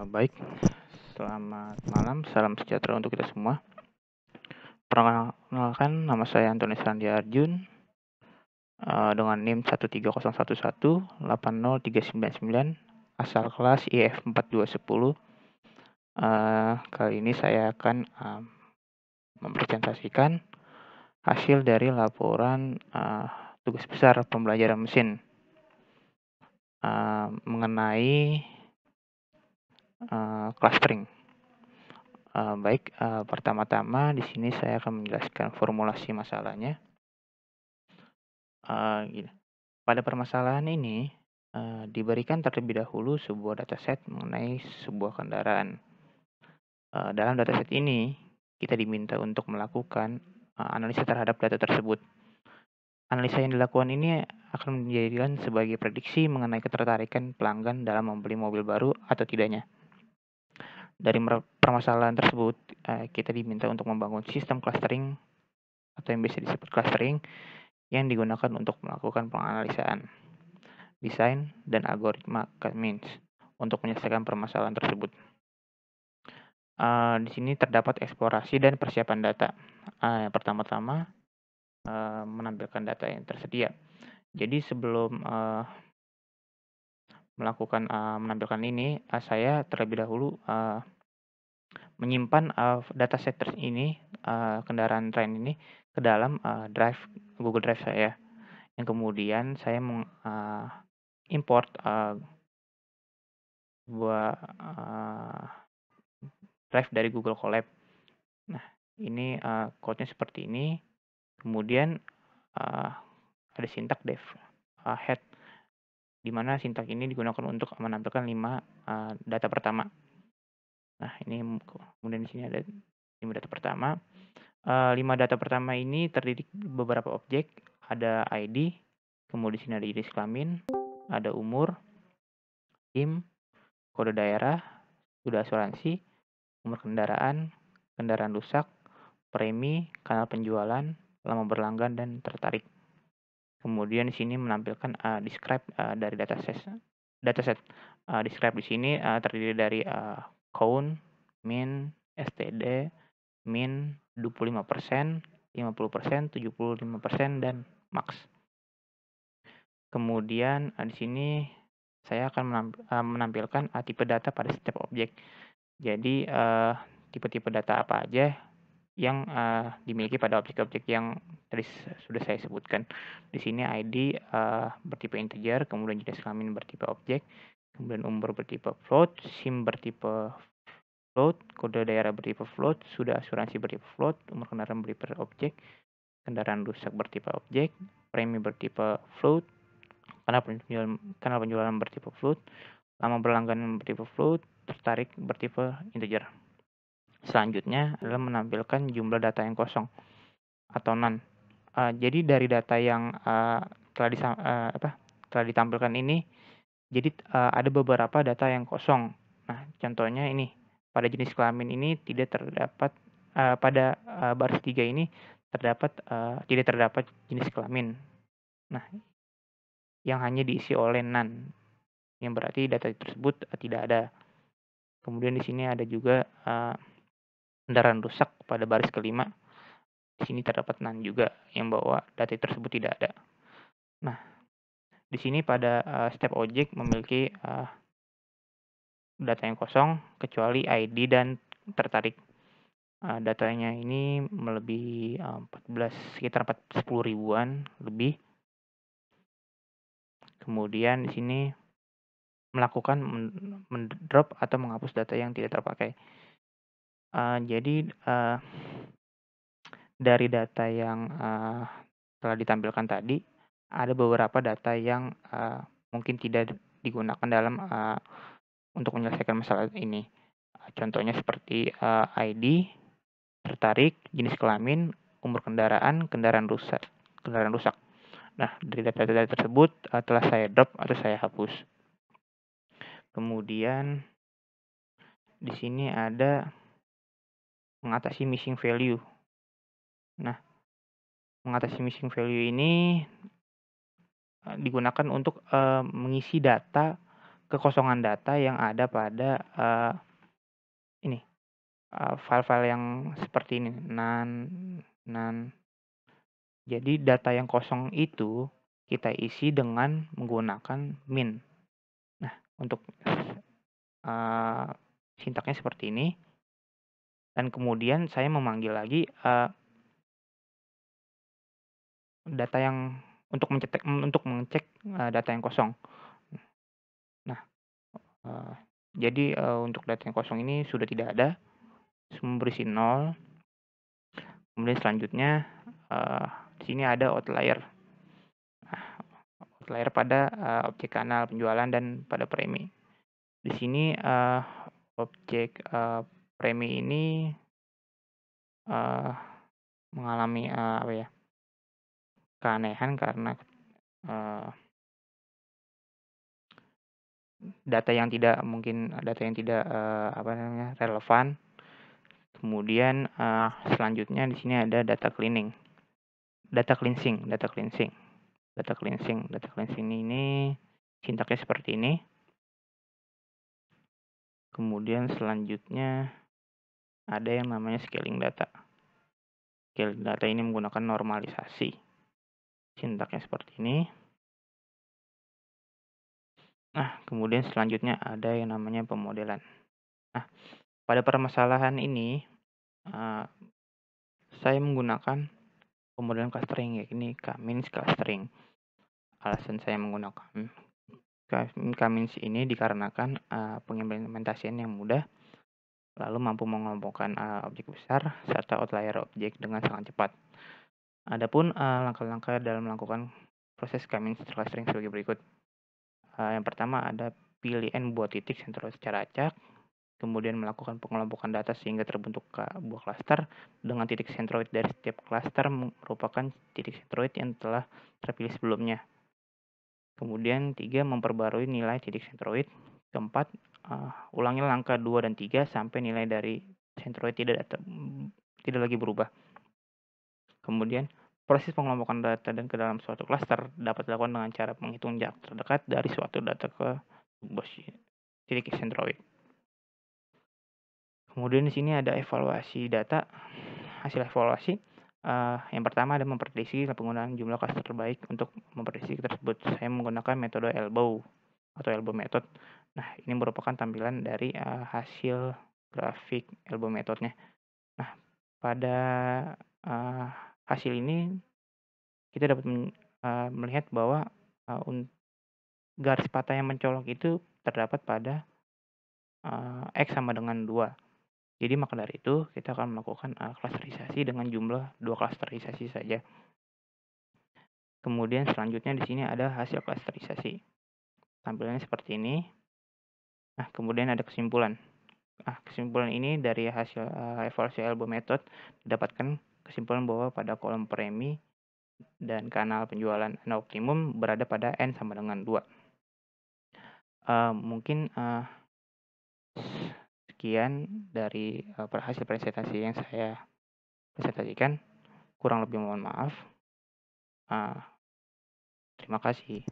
Baik, selamat malam, salam sejahtera untuk kita semua. Perkenalkan, nama saya Antoni Sandi Arjun, dengan NIM 13011803999, asal kelas IF 4210. Kali ini saya akan mempresentasikan hasil dari laporan tugas besar pembelajaran mesin mengenai clustering. Baik, pertama-tama di sini saya akan menjelaskan formulasi masalahnya. Gini. Pada permasalahan ini, diberikan terlebih dahulu sebuah dataset mengenai sebuah kendaraan. Dalam dataset ini, kita diminta untuk melakukan analisa terhadap data tersebut. Analisa yang dilakukan ini akan menjadikan sebagai prediksi mengenai ketertarikan pelanggan dalam membeli mobil baru atau tidaknya. Dari permasalahan tersebut, kita diminta untuk membangun sistem clustering atau yang biasa disebut clustering yang digunakan untuk melakukan penganalisaan, desain, dan algoritma K-means untuk menyelesaikan permasalahan tersebut. Di sini terdapat eksplorasi dan persiapan data. Yang pertama-tama, menampilkan data yang tersedia. Jadi sebelum menampilkan ini, saya terlebih dahulu menyimpan dataset ini, kendaraan tren ini, ke dalam Google Drive saya. Yang kemudian saya import sebuah drive dari Google Colab. Nah, ini code-nya seperti ini. Kemudian ada sintak def head, di mana sintak ini digunakan untuk menampilkan 5 data pertama. Nah, ini kemudian di sini ada 5 data pertama. 5 data pertama ini terdiri beberapa objek, ada ID, kemudian di sini ada jenis kelamin, ada umur, SIM, kode daerah, sudah asuransi, umur kendaraan, kendaraan rusak, premi, kanal penjualan, lama berlangganan, dan tertarik. Kemudian di sini menampilkan describe dari dataset. Describe di sini terdiri dari count, min, std, min, 25%, 50%, 75%, dan max. Kemudian di sini saya akan menampilkan tipe data pada setiap objek. Jadi tipe-tipe data apa aja yang dimiliki pada objek-objek yang tadi sudah saya sebutkan. Di sini ID bertipe integer, kemudian jenis kelamin bertipe objek, kemudian umur bertipe float, SIM bertipe float, kode daerah bertipe float, sudah asuransi bertipe float, umur kendaraan bertipe objek, kendaraan rusak bertipe objek, premi bertipe float, kanal penjualan bertipe float, lama berlangganan bertipe float, tertarik bertipe integer. Selanjutnya adalah menampilkan jumlah data yang kosong atau none. Jadi dari data yang telah ditampilkan ini, jadi ada beberapa data yang kosong. Nah, contohnya ini, pada jenis kelamin ini tidak terdapat, pada baris 3 ini tidak terdapat jenis kelamin. Nah, yang hanya diisi oleh none, yang berarti data tersebut tidak ada. Kemudian di sini ada juga kendaraan rusak pada baris kelima. Di sini terdapat none juga, yang bahwa data tersebut tidak ada. Nah, di sini pada step objek memiliki data yang kosong kecuali ID dan tertarik. Datanya ini melebihi sekitar 10 ribuan lebih. Kemudian di sini melakukan mendrop atau menghapus data yang tidak terpakai. Jadi dari data yang telah ditampilkan tadi, ada beberapa data yang mungkin tidak digunakan dalam untuk menyelesaikan masalah ini. Contohnya seperti ID, tertarik, jenis kelamin, umur kendaraan, kendaraan rusak. Nah, dari data-data tersebut telah saya drop atau saya hapus. Kemudian di sini ada mengatasi missing value. Nah, mengatasi missing value ini digunakan untuk mengisi data kekosongan data yang ada pada ini file-file yang seperti ini, none. Jadi data yang kosong itu kita isi dengan menggunakan min. Nah, untuk sintaknya seperti ini, dan kemudian saya memanggil lagi data yang untuk mengecek data yang kosong. Nah, jadi untuk data yang kosong ini sudah tidak ada, semua berisi 0. Kemudian selanjutnya di sini ada outlier. Outlier pada objek kanal penjualan dan pada premi. Di sini objek premi ini mengalami keanehan karena data yang tidak relevan. Kemudian selanjutnya di sini ada data cleansing. Data cleansing ini sintaknya seperti ini. Kemudian selanjutnya ada yang namanya scaling data. Scaling data ini menggunakan normalisasi. Sintaknya seperti ini. Nah, kemudian selanjutnya ada yang namanya pemodelan. Nah, pada permasalahan ini saya menggunakan pemodelan clustering, yakni K-means clustering. Alasan saya menggunakan K-means ini dikarenakan pengimplementasian yang mudah, lalu mampu mengelompokkan objek besar serta outlier objek dengan sangat cepat. Adapun langkah-langkah dalam melakukan proses K-means clustering sebagai berikut. Yang pertama ada pilihan buat titik sentroid secara acak, kemudian melakukan pengelompokan data sehingga terbentuk buah klaster dengan titik sentroid dari setiap klaster merupakan titik sentroid yang telah terpilih sebelumnya. Kemudian 3, memperbarui nilai titik sentroid. Keempat, ulangi langkah 2 dan 3 sampai nilai dari sentroid tidak lagi berubah. Kemudian, proses pengelompokan data dan ke dalam suatu klaster dapat dilakukan dengan cara menghitung jarak terdekat dari suatu data ke titik sentroid. Kemudian di sini ada evaluasi data. Hasil evaluasi yang pertama ada memprediksi penggunaan jumlah klaster terbaik. Untuk memprediksi tersebut saya menggunakan metode elbow atau elbow method. Nah, ini merupakan tampilan dari hasil grafik elbow methodnya. Nah, pada hasil ini kita dapat melihat bahwa garis patah yang mencolok itu terdapat pada X sama dengan 2. Jadi maka dari itu kita akan melakukan klasterisasi dengan jumlah 2 klasterisasi saja. Kemudian selanjutnya di sini ada hasil klasterisasi. Tampilannya seperti ini. Nah, kemudian ada kesimpulan. Kesimpulan ini dari hasil evaluasi elbow method didapatkan kesimpulan bahwa pada kolom premi dan kanal penjualan optimum berada pada N sama dengan 2. Mungkin sekian dari hasil presentasi yang saya presentasikan. Kurang lebih mohon maaf. Terima kasih.